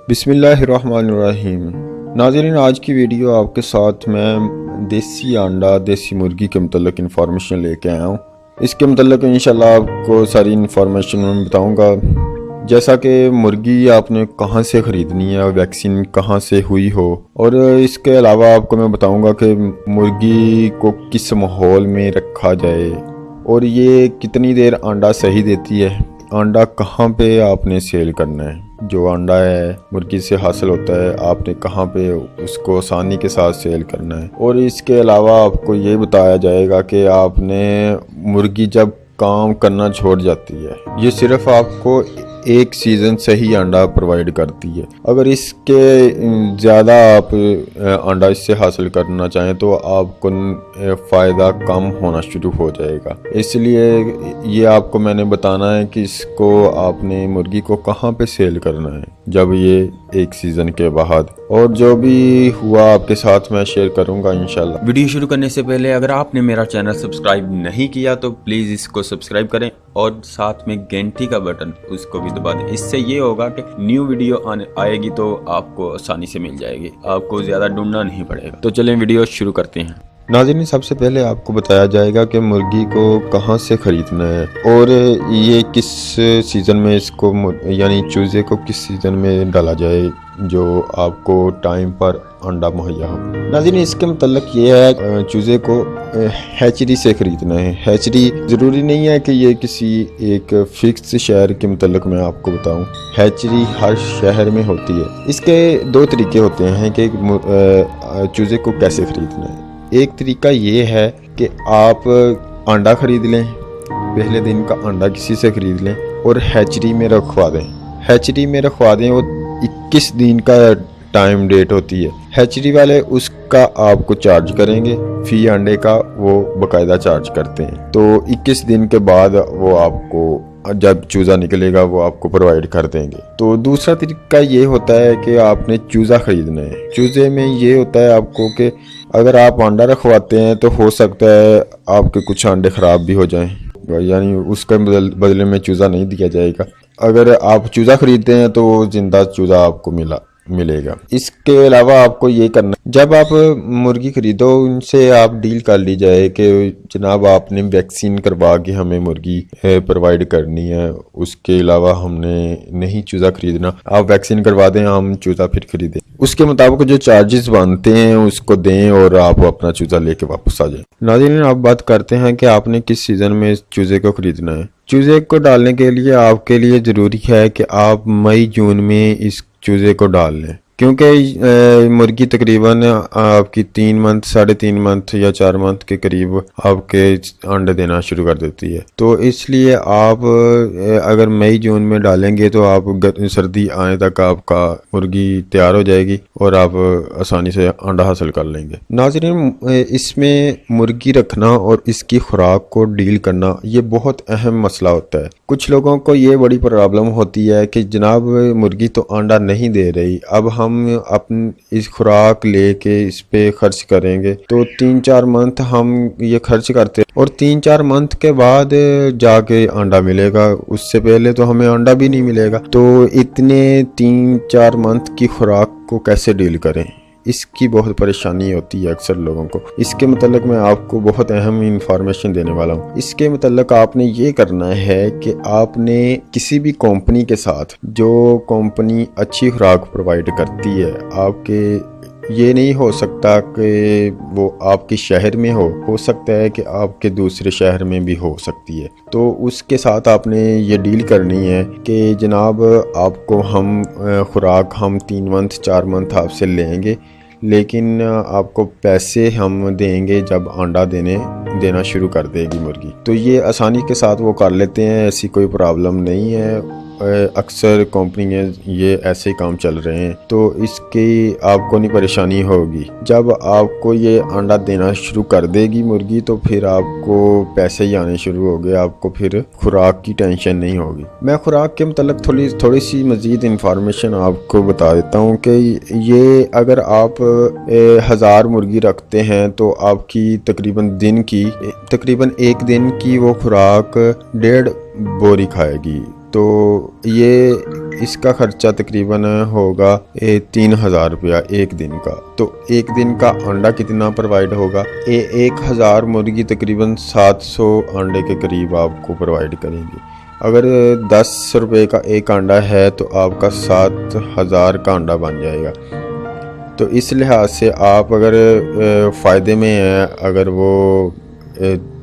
बिस्मिल्लाहिर्रहमानिर्रहीम। नाज़रीन, आज की वीडियो आपके साथ मैं देसी अंडा देसी मुर्गी के मतलब इंफॉर्मेशन लेके आया हूँ। इसके मतलब इंशाल्लाह आपको सारी इंफॉर्मेशन मैं बताऊँगा, जैसा कि मुर्गी आपने कहाँ से ख़रीदनी है, वैक्सीन कहाँ से हुई हो, और इसके अलावा आपको मैं बताऊँगा कि मुर्गी को किस माहौल में रखा जाए और ये कितनी देर अंडा सही देती है, अंडा कहाँ पे आपने सेल करना है, जो अंडा है मुर्गी से हासिल होता है आपने कहाँ पे उसको आसानी के साथ सेल करना है। और इसके अलावा आपको ये बताया जाएगा कि आपने मुर्गी जब काम करना छोड़ जाती है, ये सिर्फ आपको एक सीज़न से ही अंडा प्रोवाइड करती है। अगर इसके ज़्यादा आप अंडा इससे हासिल करना चाहें तो आपको फ़ायदा कम होना शुरू हो जाएगा। इसलिए ये आपको मैंने बताना है कि इसको आपने मुर्गी को कहाँ पे सेल करना है जब ये एक सीज़न के बाद, और जो भी हुआ आपके साथ मैं शेयर करूंगा इंशाल्लाह। वीडियो शुरू करने से पहले अगर आपने मेरा चैनल सब्सक्राइब नहीं किया तो प्लीज़ इसको सब्सक्राइब करें और साथ में घंटी का बटन उसको भी दबा दें। इससे ये होगा कि न्यू वीडियो आएगी तो आपको आसानी से मिल जाएगी, आपको ज़्यादा ढूंढना नहीं पड़ेगा। तो चलें वीडियो शुरू करते हैं। नाज़रीन, सबसे पहले आपको बताया जाएगा कि मुर्गी को कहाँ से ख़रीदना है और ये किस सीज़न में इसको यानी चूज़े को किस सीज़न में डाला जाए जो आपको टाइम पर अंडा मुहैया हो। नाज़रीन, इसके मतलब ये है चूज़े को हैचरी से ख़रीदना है। हैचरी ज़रूरी नहीं है कि ये किसी एक फिक्स शहर के मतलब मैं आपको बताऊं, हैचरी हर शहर में होती है। इसके दो तरीके होते हैं कि चूज़े को कैसे ख़रीदना है। एक तरीका ये है कि आप अंडा ख़रीद लें, पहले दिन का अंडा किसी से ख़रीद लें और हैचरी में रखवा दें। हैचरी में रखवा दें और 21 दिन का टाइम डेट होती है। हैचरी वाले उसका आपको चार्ज करेंगे, फी अंडे का वो बाकायदा चार्ज करते हैं। तो 21 दिन के बाद वो आपको जब चूज़ा निकलेगा वो आपको प्रोवाइड कर देंगे। तो दूसरा तरीका ये होता है कि आपने चूज़ा ख़रीदना है। चूज़े में ये होता है आपको कि अगर आप अंडा रखवाते हैं तो हो सकता है आपके कुछ अंडे ख़राब भी हो जाएं, यानी उसके बदले में चूज़ा नहीं दिया जाएगा। अगर आप चूज़ा ख़रीदते हैं तो ज़िंदा चूज़ा आपको मिलेगा। इसके अलावा आपको ये करना, जब आप मुर्गी खरीदो उनसे आप डील कर ली जाए कि जनाब आपने वैक्सीन करवा के हमें मुर्गी प्रोवाइड करनी है, उसके अलावा हमने नहीं चूज़ा खरीदना, आप वैक्सीन करवा दें, हम चूज़ा फिर खरीदें। उसके मुताबिक जो चार्जेस बनते हैं उसको दें और आप अपना चूज़ा लेके वापस आ जाएं। नाज़रीन, आप बात करते हैं कि आपने किस सीज़न में इस चूज़े को खरीदना है। चूज़े को डालने के लिए आपके लिए ज़रूरी है कि आप मई जून में इस चूज़े को डाल लें, क्योंकि मुर्गी तकरीबन आपकी 3 मंथ 3.5 मंथ या 4 मंथ के करीब आपके अंडे देना शुरू कर देती है। तो इसलिए आप अगर मई जून में डालेंगे तो आप सर्दी आने तक आपका मुर्गी तैयार हो जाएगी और आप आसानी से अंडा हासिल कर लेंगे। नाज़रीन, इसमें मुर्गी रखना और इसकी खुराक को डील करना ये बहुत अहम मसला होता है। कुछ लोगों को ये बड़ी प्रॉब्लम होती है कि जनाब मुर्गी तो अंडा नहीं दे रही, अब हम अपनी इस खुराक लेके इस पे खर्च करेंगे, तो 3-4 मंथ हम ये खर्च करते हैं और 3-4 मंथ के बाद जाके अंडा मिलेगा, उससे पहले तो हमें अंडा भी नहीं मिलेगा। तो इतने 3-4 मंथ की खुराक को कैसे डील करें, इसकी बहुत परेशानी होती है अक्सर लोगों को। इसके मतलब मैं आपको बहुत अहम इंफॉर्मेशन देने वाला हूँ। इसके मतलब आपने ये करना है कि आपने किसी भी कंपनी के साथ, जो कंपनी अच्छी खुराक प्रोवाइड करती है, आपके ये नहीं हो सकता कि वो आपके शहर में हो सकता है कि आपके दूसरे शहर में भी हो सकती है। तो उसके साथ आपने ये डील करनी है कि जनाब आपको हम खुराक हम 3 मंथ 4 मंथ आपसे लेंगे, लेकिन आपको पैसे हम देंगे जब अंडा देना शुरू कर देगी मुर्गी। तो ये आसानी के साथ वो कर लेते हैं, ऐसी कोई प्रॉब्लम नहीं है। अक्सर कंपनियाँ ये ऐसे ही काम चल रहे हैं, तो इसकी आपको नहीं परेशानी होगी। जब आपको ये अंडा देना शुरू कर देगी मुर्गी तो फिर आपको पैसे ही आने शुरू हो गए, आपको फिर खुराक की टेंशन नहीं होगी। मैं खुराक के मतलब थोड़ी सी मज़ीद इंफॉर्मेशन आपको बता देता हूँ कि ये अगर आप 1000 मुर्गी रखते हैं तो आपकी तकरीबन 1 दिन की वो खुराक 1.5 बोरी खाएगी। तो ये इसका खर्चा तकरीबन होगा 3000 रुपया एक दिन का। तो एक दिन का अंडा कितना प्रोवाइड होगा? 1000 मुर्गी तकरीबन 700 अंडे के करीब आपको प्रोवाइड करेंगे। अगर 10 रुपये का एक अंडा है तो आपका 7000 का अंडा बन जाएगा। तो इस लिहाज से आप अगर फ़ायदे में हैं, अगर वो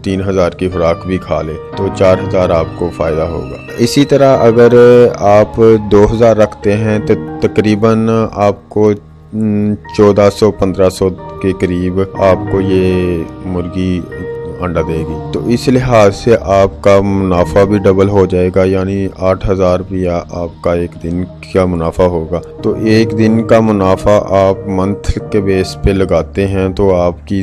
3000 की खुराक भी खा ले तो 4000 आपको फ़ायदा होगा। इसी तरह अगर आप 2000 रखते हैं तो तकरीबन आपको 1400-1500 के करीब आपको ये मुर्गी अंडा देगी। तो इस लिहाज से आपका मुनाफा भी डबल हो जाएगा, यानी 8000 रुपया आपका एक दिन का मुनाफा होगा। तो एक दिन का मुनाफा आप मंथ के बेस पे लगाते हैं तो आपकी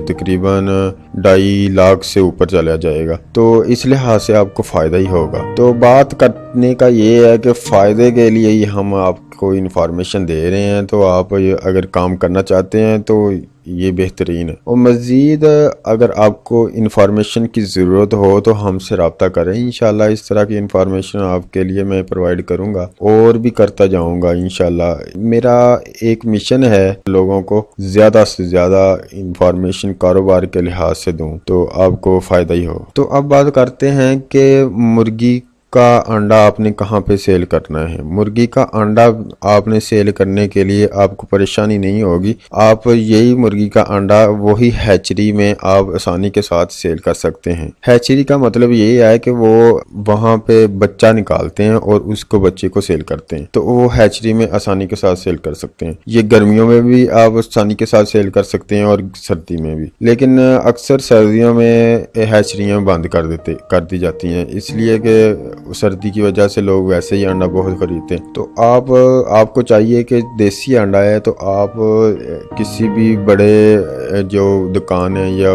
तकरीबन 2.5 लाख से ऊपर चला जाएगा। तो इस लिहाज से आपको फ़ायदा ही होगा। तो बात करने का ये है कि फ़ायदे के लिए ही हम आपको इन्फॉर्मेशन दे रहे हैं। तो आप अगर काम करना चाहते हैं तो ये बेहतरीन है। और मज़ीद अगर आपको इन्फॉर्मेशन की ज़रूरत हो तो हमसे रब्ता करें। इंशाल्लाह इस तरह की इन्फॉर्मेशन आपके लिए मैं प्रोवाइड करूँगा और भी करता जाऊँगा इंशाल्लाह। मेरा एक मिशन है लोगों को ज़्यादा से ज़्यादा इन्फॉर्मेशन कारोबार के लिहाज से दूँ तो आपको फ़ायदा ही हो। तो अब बात करते हैं कि मुर्गी का अंडा आपने कहाँ पे सेल करना है। मुर्गी का अंडा आपने सेल करने के लिए आपको परेशानी नहीं होगी। आप यही मुर्गी का अंडा वही हैचरी में आप आसानी के साथ सेल कर सकते हैं। हैचरी का मतलब ये है कि वो वहाँ पे बच्चा निकालते हैं और उसको बच्चे को सेल करते हैं, तो वो हैचरी में आसानी के साथ सेल कर सकते हैं। ये गर्मियों में भी आप आसानी के साथ सेल कर सकते हैं और सर्दी में भी, लेकिन अक्सर सर्दियों में हैचरियाँ बंद कर दी जाती हैं, इसलिए कि सर्दी की वजह से लोग वैसे ही अंडा बहुत खरीदते हैं। तो आपको चाहिए कि देसी अंडा है तो आप किसी भी बड़े जो दुकान है या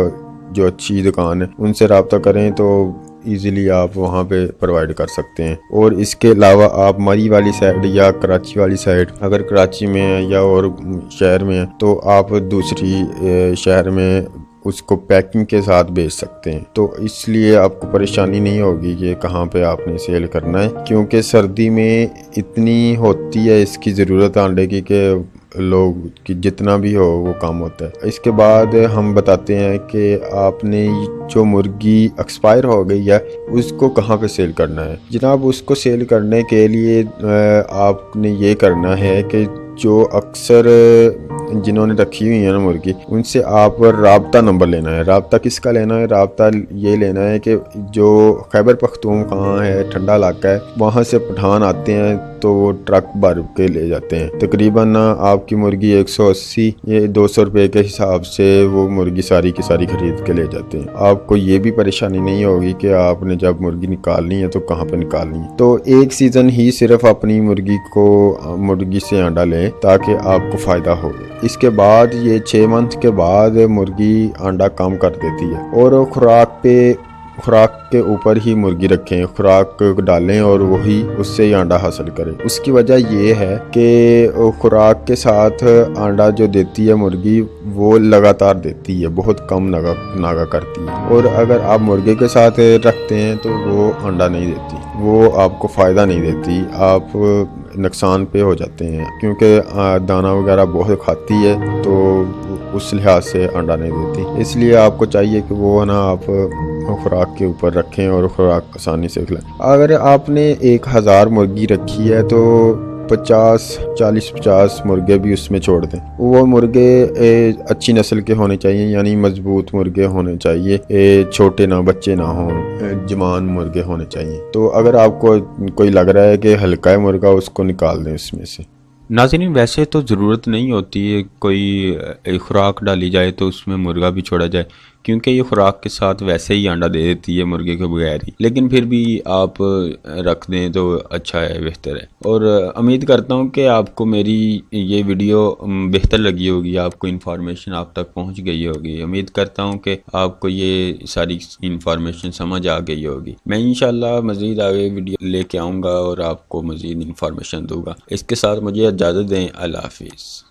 जो अच्छी दुकान है उनसे रब्ता करें तो इजीली आप वहाँ पे प्रोवाइड कर सकते हैं। और इसके अलावा आप मरी वाली साइड या कराची वाली साइड, अगर कराची में है या और शहर में है तो आप दूसरी शहर में उसको पैकिंग के साथ बेच सकते हैं। तो इसलिए आपको परेशानी नहीं होगी कि कहाँ पे आपने सेल करना है, क्योंकि सर्दी में इतनी होती है इसकी ज़रूरत अंडे की कि लोग कि जितना भी हो वो कम होता है। इसके बाद हम बताते हैं कि आपने जो मुर्गी एक्सपायर हो गई है उसको कहाँ पे सेल करना है। जनाब, उसको सेल करने के लिए आपने ये करना है कि जो अक्सर जिन्होंने रखी हुई है ना मुर्गी, उनसे आप राब्ता नंबर लेना है। राब्ता किसका लेना है? राब्ता ये लेना है कि जो खैबर पख्तूनख्वा है, ठंडा इलाका है, वहाँ से पठान आते हैं तो वो ट्रक भर के ले जाते हैं। तकरीबन आपकी मुर्गी 180 या 200 रुपये के हिसाब से वो मुर्गी सारी की सारी खरीद के ले जाते हैं। आपको ये भी परेशानी नहीं होगी कि आपने जब मुर्गी निकालनी है तो कहाँ पे निकालनी है। तो एक सीज़न ही सिर्फ अपनी मुर्गी से अंडा लें ताकि आपको फ़ायदा हो। इसके बाद ये 6 मंथ के बाद मुर्गी अंडा कम कर देती है। और खुराक के ऊपर ही मुर्गी रखें, खुराक डालें और वही उससे ही अंडा हासिल करें। उसकी वजह ये है कि खुराक के साथ अंडा जो देती है मुर्गी वो लगातार देती है, बहुत कम नागा करती है। और अगर आप मुर्गे के साथ रखते हैं तो वो अंडा नहीं देती, वो आपको फ़ायदा नहीं देती, आप नुकसान पे हो जाते हैं, क्योंकि दाना वगैरह बहुत खाती है तो उस लिहाज से अंडा नहीं देती। इसलिए आपको चाहिए कि वो ना आप खुराक के ऊपर रखें और खुराक आसानी से खिलाएं। अगर आपने 1000 मुर्गी रखी है तो 40-50 मुर्गे भी उसमें छोड़ दें। वो मुर्गे अच्छी नस्ल के होने चाहिए, यानी मजबूत मुर्गे होने चाहिए, छोटे ना बच्चे ना हों, जवान मुर्गे होने चाहिए। तो अगर आपको कोई लग रहा है कि हल्का है मुर्गा, उसको निकाल दें उसमें से। नाज़रीन, वैसे तो ज़रूरत नहीं होती है कोई खुराक डाली जाए तो उसमें मुर्गा भी छोड़ा जाए, क्योंकि ये खुराक के साथ वैसे ही अंडा दे देती है मुर्गे के बगैर ही। लेकिन फिर भी आप रख दें तो अच्छा है, बेहतर है। और उम्मीद करता हूँ कि आपको मेरी ये वीडियो बेहतर लगी होगी, आपको इन्फॉर्मेशन आप तक पहुँच गई होगी। उम्मीद करता हूँ कि आपको ये सारी इन्फॉर्मेशन समझ आ गई होगी। मैं इंशाल्लाह मज़ीद आगे वीडियो लेके आऊँगा और आपको मज़ीद इन्फॉर्मेशन दूँगा। इसके साथ मुझे इजाज़त दें। अल्लाह हाफिज़।